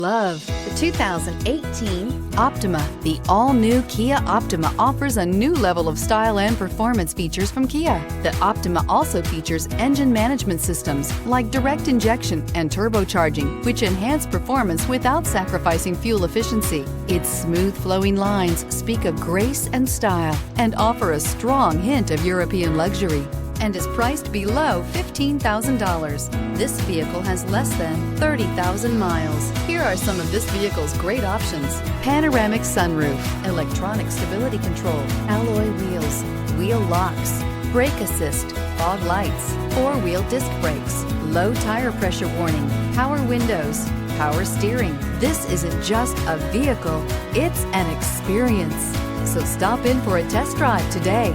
Love the 2018 Optima. The all-new Kia Optima offers a new level of style and performance features from Kia. The Optima also features engine management systems like direct injection and turbocharging, which enhance performance without sacrificing fuel efficiency. Its smooth flowing lines speak of grace and style and offer a strong hint of European luxury, and is priced below $15,000. This vehicle has less than 30,000 miles. Here are some of this vehicle's great options: panoramic sunroof, electronic stability control, alloy wheels, wheel locks, brake assist, fog lights, four-wheel disc brakes, low tire pressure warning, power windows, power steering. This isn't just a vehicle, it's an experience. So stop in for a test drive today.